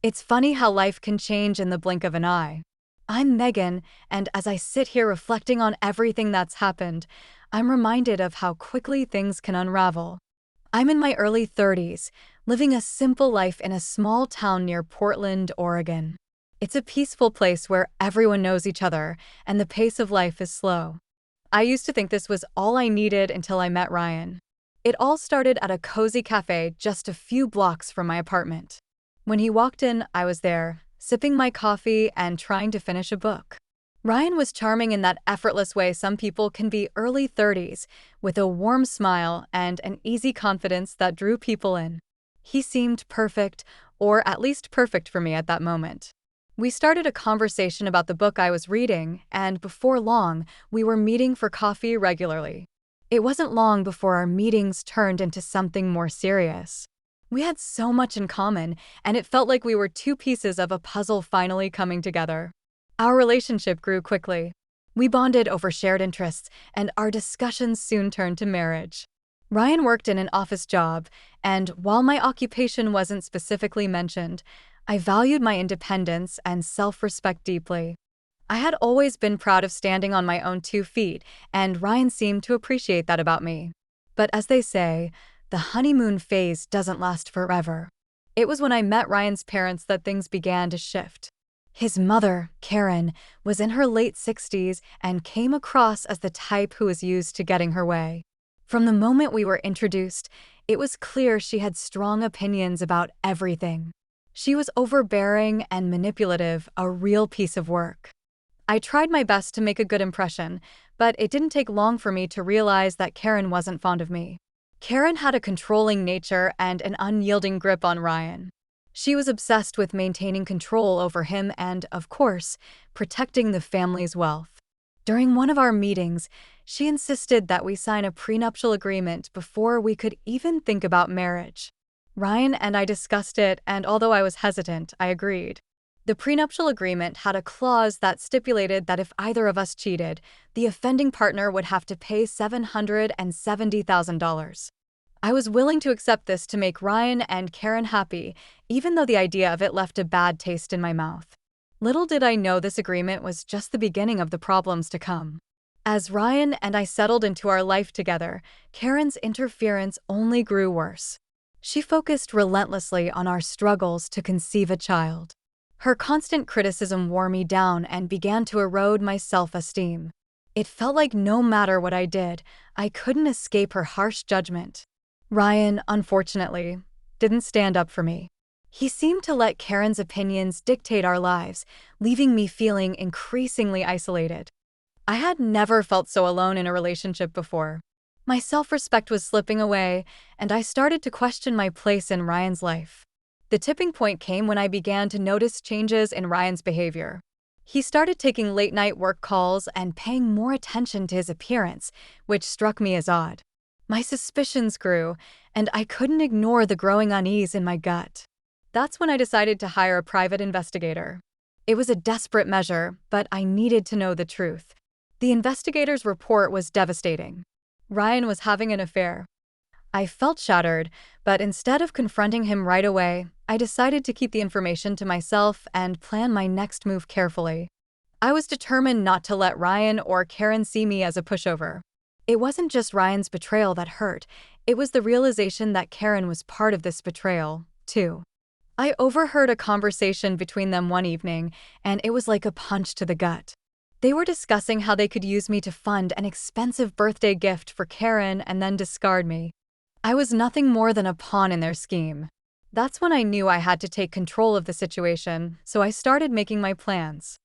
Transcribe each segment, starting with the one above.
It's funny how life can change in the blink of an eye. I'm Megan, and as I sit here reflecting on everything that's happened, I'm reminded of how quickly things can unravel. I'm in my early 30s, living a simple life in a small town near Portland, Oregon. It's a peaceful place where everyone knows each other, and the pace of life is slow. I used to think this was all I needed until I met Ryan. It all started at a cozy cafe just a few blocks from my apartment. When he walked in, I was there, sipping my coffee and trying to finish a book. Ryan was charming in that effortless way some people can be early 30s, with a warm smile and an easy confidence that drew people in. He seemed perfect, or at least perfect for me at that moment. We started a conversation about the book I was reading, and before long, we were meeting for coffee regularly. It wasn't long before our meetings turned into something more serious. We had so much in common, and it felt like we were two pieces of a puzzle finally coming together. Our relationship grew quickly. We bonded over shared interests, and our discussions soon turned to marriage. Ryan worked in an office job, and while my occupation wasn't specifically mentioned, I valued my independence and self-respect deeply. I had always been proud of standing on my own 2 feet, and Ryan seemed to appreciate that about me. But as they say, the honeymoon phase doesn't last forever. It was when I met Ryan's parents that things began to shift. His mother, Karen, was in her late 60s and came across as the type who was used to getting her way. From the moment we were introduced, it was clear she had strong opinions about everything. She was overbearing and manipulative, a real piece of work. I tried my best to make a good impression, but it didn't take long for me to realize that Karen wasn't fond of me. Karen had a controlling nature and an unyielding grip on Ryan. She was obsessed with maintaining control over him and, of course, protecting the family's wealth. During one of our meetings, she insisted that we sign a prenuptial agreement before we could even think about marriage. Ryan and I discussed it, and although I was hesitant, I agreed. The prenuptial agreement had a clause that stipulated that if either of us cheated, the offending partner would have to pay $770,000. I was willing to accept this to make Ryan and Karen happy, even though the idea of it left a bad taste in my mouth. Little did I know this agreement was just the beginning of the problems to come. As Ryan and I settled into our life together, Karen's interference only grew worse. She focused relentlessly on our struggles to conceive a child. Her constant criticism wore me down and began to erode my self-esteem. It felt like no matter what I did, I couldn't escape her harsh judgment. Ryan, unfortunately, didn't stand up for me. He seemed to let Karen's opinions dictate our lives, leaving me feeling increasingly isolated. I had never felt so alone in a relationship before. My self-respect was slipping away, and I started to question my place in Ryan's life. The tipping point came when I began to notice changes in Ryan's behavior. He started taking late-night work calls and paying more attention to his appearance, which struck me as odd. My suspicions grew, and I couldn't ignore the growing unease in my gut. That's when I decided to hire a private investigator. It was a desperate measure, but I needed to know the truth. The investigator's report was devastating. Ryan was having an affair. I felt shattered, but instead of confronting him right away, I decided to keep the information to myself and plan my next move carefully. I was determined not to let Ryan or Karen see me as a pushover. It wasn't just Ryan's betrayal that hurt, it was the realization that Karen was part of this betrayal, too. I overheard a conversation between them one evening, and it was like a punch to the gut. They were discussing how they could use me to fund an expensive birthday gift for Karen and then discard me. I was nothing more than a pawn in their scheme. That's when I knew I had to take control of the situation, so I started making my plans.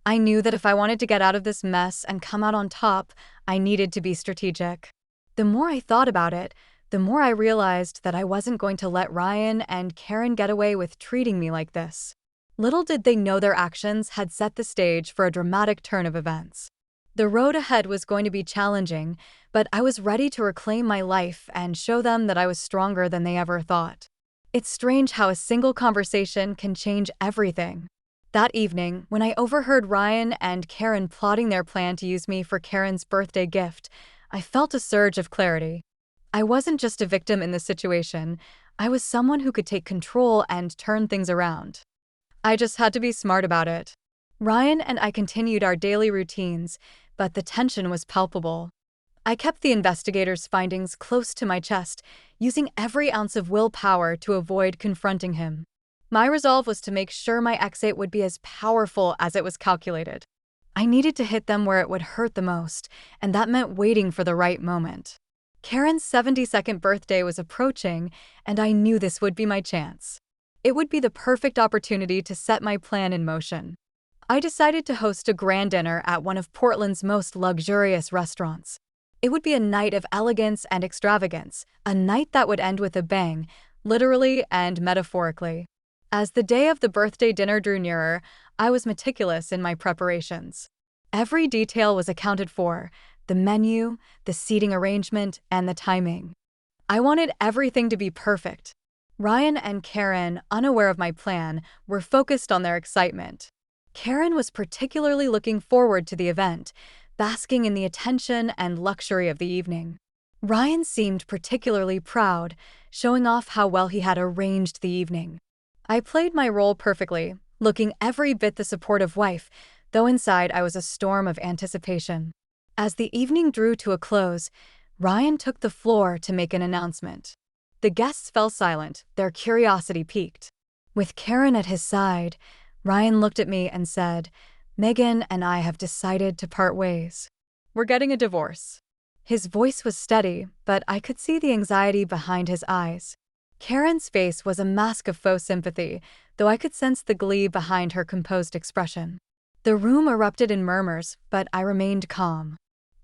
I knew that if I wanted to get out of this mess and come out on top, I needed to be strategic. The more I thought about it, the more I realized that I wasn't going to let Ryan and Karen get away with treating me like this. Little did they know their actions had set the stage for a dramatic turn of events. The road ahead was going to be challenging, but I was ready to reclaim my life and show them that I was stronger than they ever thought. It's strange how a single conversation can change everything. That evening, when I overheard Ryan and Karen plotting their plan to use me for Karen's birthday gift, I felt a surge of clarity. I wasn't just a victim in this situation, I was someone who could take control and turn things around. I just had to be smart about it. Ryan and I continued our daily routines, but the tension was palpable. I kept the investigators' findings close to my chest, using every ounce of willpower to avoid confronting him. My resolve was to make sure my exit would be as powerful as it was calculated. I needed to hit them where it would hurt the most, and that meant waiting for the right moment. Karen's 72nd birthday was approaching, and I knew this would be my chance. It would be the perfect opportunity to set my plan in motion. I decided to host a grand dinner at one of Portland's most luxurious restaurants. It would be a night of elegance and extravagance, a night that would end with a bang, literally and metaphorically. As the day of the birthday dinner drew nearer, I was meticulous in my preparations. Every detail was accounted for: the menu, the seating arrangement, and the timing. I wanted everything to be perfect. Ryan and Karen, unaware of my plan, were focused on their excitement. Karen was particularly looking forward to the event, basking in the attention and luxury of the evening. Ryan seemed particularly proud, showing off how well he had arranged the evening. I played my role perfectly, looking every bit the supportive wife, though inside I was a storm of anticipation. As the evening drew to a close, Ryan took the floor to make an announcement. The guests fell silent, their curiosity piqued. With Karen at his side, Ryan looked at me and said, "Megan and I have decided to part ways. We're getting a divorce." His voice was steady, but I could see the anxiety behind his eyes. Karen's face was a mask of faux sympathy, though I could sense the glee behind her composed expression. The room erupted in murmurs, but I remained calm.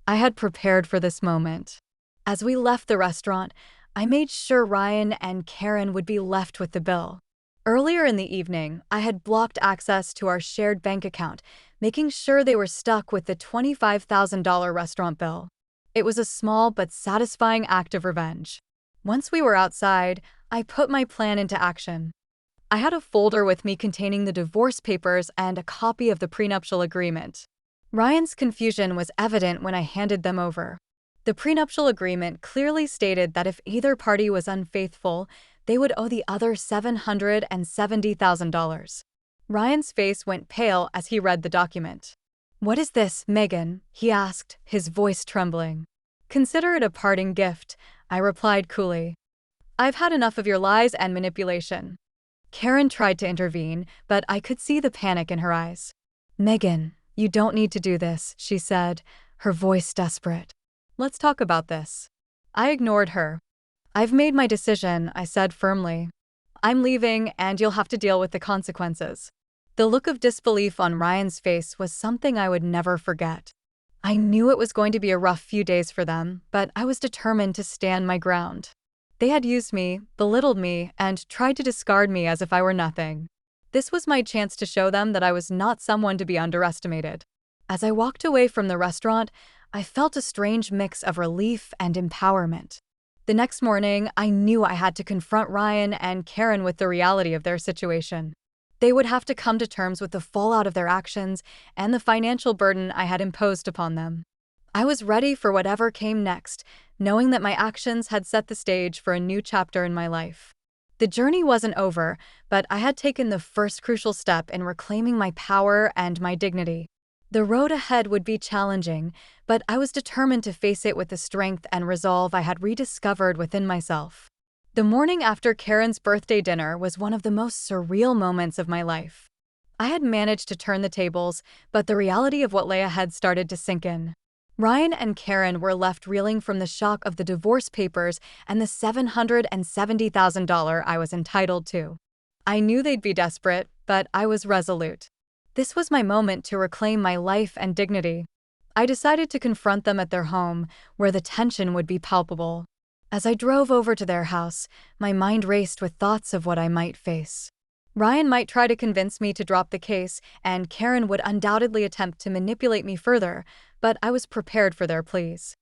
I had prepared for this moment. As we left the restaurant, I made sure Ryan and Karen would be left with the bill. Earlier in the evening, I had blocked access to our shared bank account, making sure they were stuck with the $25,000 restaurant bill. It was a small but satisfying act of revenge. Once we were outside, I put my plan into action. I had a folder with me containing the divorce papers and a copy of the prenuptial agreement. Ryan's confusion was evident when I handed them over. The prenuptial agreement clearly stated that if either party was unfaithful, they would owe the other $770,000. Ryan's face went pale as he read the document. "What is this, Megan?" he asked, his voice trembling. "Consider it a parting gift," I replied coolly. "I've had enough of your lies and manipulation." Karen tried to intervene, but I could see the panic in her eyes. "Megan, you don't need to do this," she said, her voice desperate. "Let's talk about this." I ignored her. "I've made my decision," I said firmly. "I'm leaving, and you'll have to deal with the consequences." The look of disbelief on Ryan's face was something I would never forget. I knew it was going to be a rough few days for them, but I was determined to stand my ground. They had used me, belittled me, and tried to discard me as if I were nothing. This was my chance to show them that I was not someone to be underestimated. As I walked away from the restaurant, I felt a strange mix of relief and empowerment. The next morning, I knew I had to confront Ryan and Karen with the reality of their situation. They would have to come to terms with the fallout of their actions and the financial burden I had imposed upon them. I was ready for whatever came next, knowing that my actions had set the stage for a new chapter in my life. The journey wasn't over, but I had taken the first crucial step in reclaiming my power and my dignity. The road ahead would be challenging, but I was determined to face it with the strength and resolve I had rediscovered within myself. The morning after Karen's birthday dinner was one of the most surreal moments of my life. I had managed to turn the tables, but the reality of what lay ahead started to sink in. Ryan and Karen were left reeling from the shock of the divorce papers and the $770,000 I was entitled to. I knew they'd be desperate, but I was resolute. This was my moment to reclaim my life and dignity. I decided to confront them at their home, where the tension would be palpable. As I drove over to their house, my mind raced with thoughts of what I might face. Ryan might try to convince me to drop the case, and Karen would undoubtedly attempt to manipulate me further, but I was prepared for their pleas.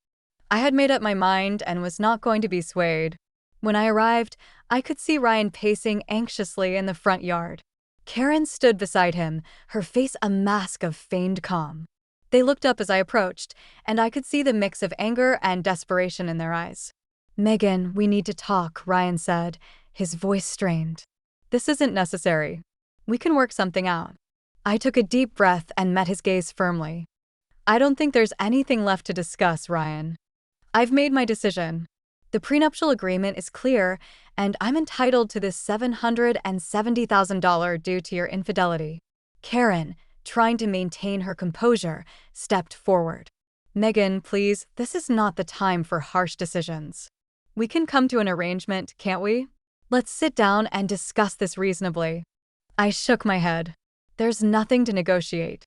I had made up my mind and was not going to be swayed. When I arrived, I could see Ryan pacing anxiously in the front yard. Karen stood beside him, her face a mask of feigned calm. They looked up as I approached, and I could see the mix of anger and desperation in their eyes. "Megan, we need to talk," Ryan said, his voice strained. "This isn't necessary. We can work something out. I took a deep breath and met his gaze firmly. I don't think there's anything left to discuss, Ryan. I've made my decision. The prenuptial agreement is clear, and I'm entitled to this $770,000 due to your infidelity. Karen, trying to maintain her composure, stepped forward. Megan, please, this is not the time for harsh decisions. We can come to an arrangement, can't we? Let's sit down and discuss this reasonably. I shook my head. There's nothing to negotiate.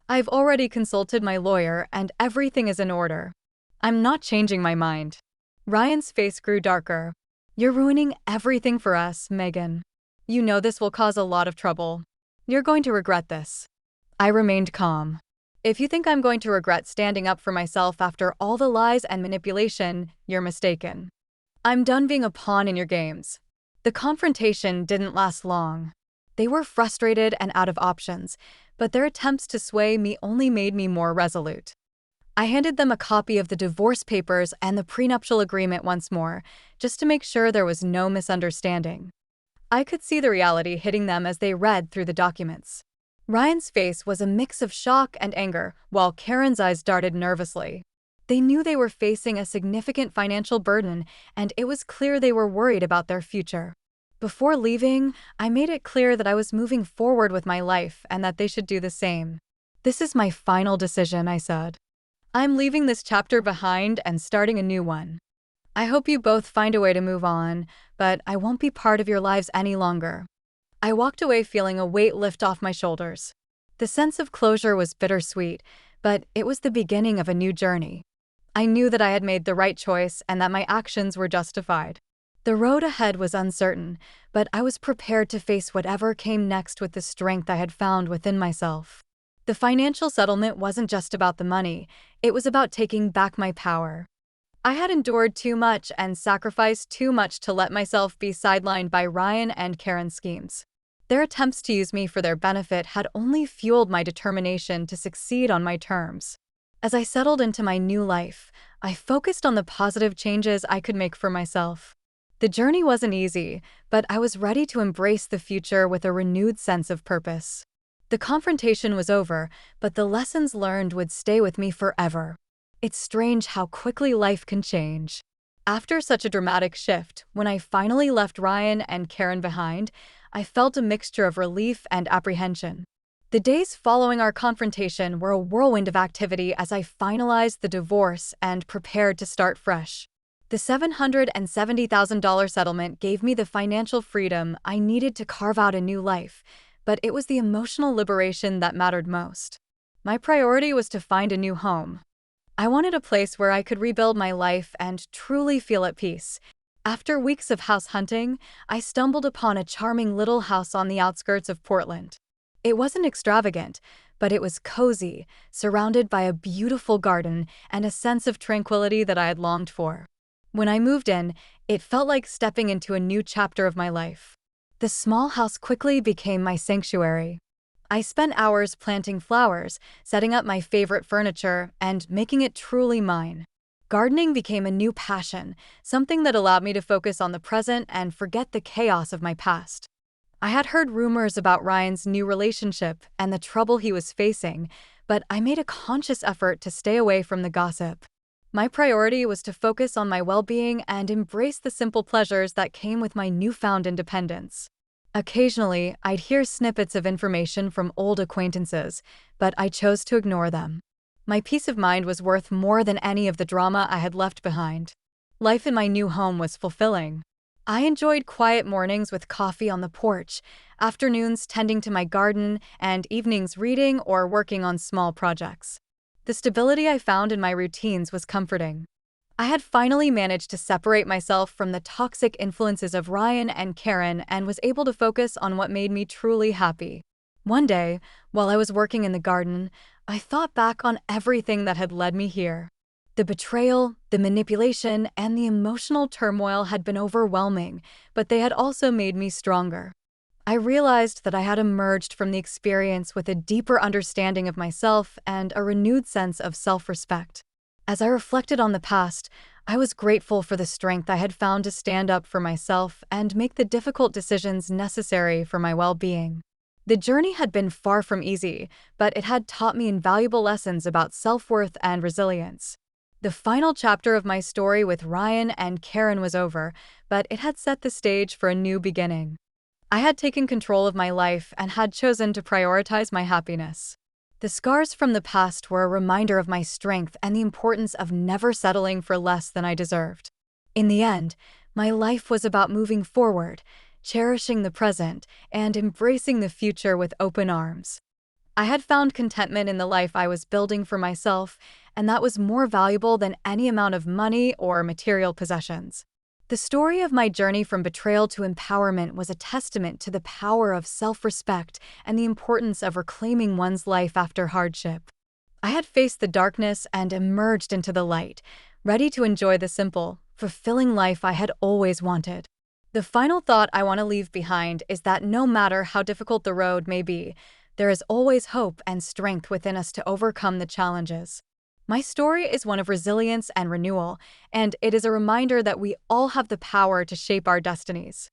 I've already consulted my lawyer and everything is in order. I'm not changing my mind. Ryan's face grew darker. You're ruining everything for us, Megan. You know this will cause a lot of trouble. You're going to regret this. I remained calm. If you think I'm going to regret standing up for myself after all the lies and manipulation, you're mistaken. I'm done being a pawn in your games. The confrontation didn't last long. They were frustrated and out of options, but their attempts to sway me only made me more resolute. I handed them a copy of the divorce papers and the prenuptial agreement once more, just to make sure there was no misunderstanding. I could see the reality hitting them as they read through the documents. Ryan's face was a mix of shock and anger, while Karen's eyes darted nervously. They knew they were facing a significant financial burden, and it was clear they were worried about their future. Before leaving, I made it clear that I was moving forward with my life and that they should do the same. This is my final decision, I said. I'm leaving this chapter behind and starting a new one. I hope you both find a way to move on, but I won't be part of your lives any longer. I walked away feeling a weight lift off my shoulders. The sense of closure was bittersweet, but it was the beginning of a new journey. I knew that I had made the right choice and that my actions were justified. The road ahead was uncertain, but I was prepared to face whatever came next with the strength I had found within myself. The financial settlement wasn't just about the money, it was about taking back my power. I had endured too much and sacrificed too much to let myself be sidelined by Ryan and Karen's schemes. Their attempts to use me for their benefit had only fueled my determination to succeed on my terms. As I settled into my new life, I focused on the positive changes I could make for myself. The journey wasn't easy, but I was ready to embrace the future with a renewed sense of purpose. The confrontation was over, but the lessons learned would stay with me forever. It's strange how quickly life can change. After such a dramatic shift, when I finally left Ryan and Karen behind, I felt a mixture of relief and apprehension. The days following our confrontation were a whirlwind of activity as I finalized the divorce and prepared to start fresh. The $770,000 settlement gave me the financial freedom I needed to carve out a new life, but it was the emotional liberation that mattered most. My priority was to find a new home. I wanted a place where I could rebuild my life and truly feel at peace. After weeks of house hunting, I stumbled upon a charming little house on the outskirts of Portland. It wasn't extravagant, but it was cozy, surrounded by a beautiful garden and a sense of tranquility that I had longed for. When I moved in, it felt like stepping into a new chapter of my life. The small house quickly became my sanctuary. I spent hours planting flowers, setting up my favorite furniture, and making it truly mine. Gardening became a new passion, something that allowed me to focus on the present and forget the chaos of my past. I had heard rumors about Ryan's new relationship and the trouble he was facing, but I made a conscious effort to stay away from the gossip. My priority was to focus on my well-being and embrace the simple pleasures that came with my newfound independence. Occasionally, I'd hear snippets of information from old acquaintances, but I chose to ignore them. My peace of mind was worth more than any of the drama I had left behind. Life in my new home was fulfilling. I enjoyed quiet mornings with coffee on the porch, afternoons tending to my garden, and evenings reading or working on small projects. The stability I found in my routines was comforting. I had finally managed to separate myself from the toxic influences of Ryan and Karen and was able to focus on what made me truly happy. One day, while I was working in the garden, I thought back on everything that had led me here. The betrayal, the manipulation, and the emotional turmoil had been overwhelming, but they had also made me stronger. I realized that I had emerged from the experience with a deeper understanding of myself and a renewed sense of self-respect. As I reflected on the past, I was grateful for the strength I had found to stand up for myself and make the difficult decisions necessary for my well-being. The journey had been far from easy, but it had taught me invaluable lessons about self-worth and resilience. The final chapter of my story with Ryan and Karen was over, but it had set the stage for a new beginning. I had taken control of my life and had chosen to prioritize my happiness. The scars from the past were a reminder of my strength and the importance of never settling for less than I deserved. In the end, my life was about moving forward, cherishing the present, and embracing the future with open arms. I had found contentment in the life I was building for myself, and that was more valuable than any amount of money or material possessions. The story of my journey from betrayal to empowerment was a testament to the power of self-respect and the importance of reclaiming one's life after hardship. I had faced the darkness and emerged into the light, ready to enjoy the simple, fulfilling life I had always wanted. The final thought I want to leave behind is that no matter how difficult the road may be, there is always hope and strength within us to overcome the challenges. My story is one of resilience and renewal, and it is a reminder that we all have the power to shape our destinies.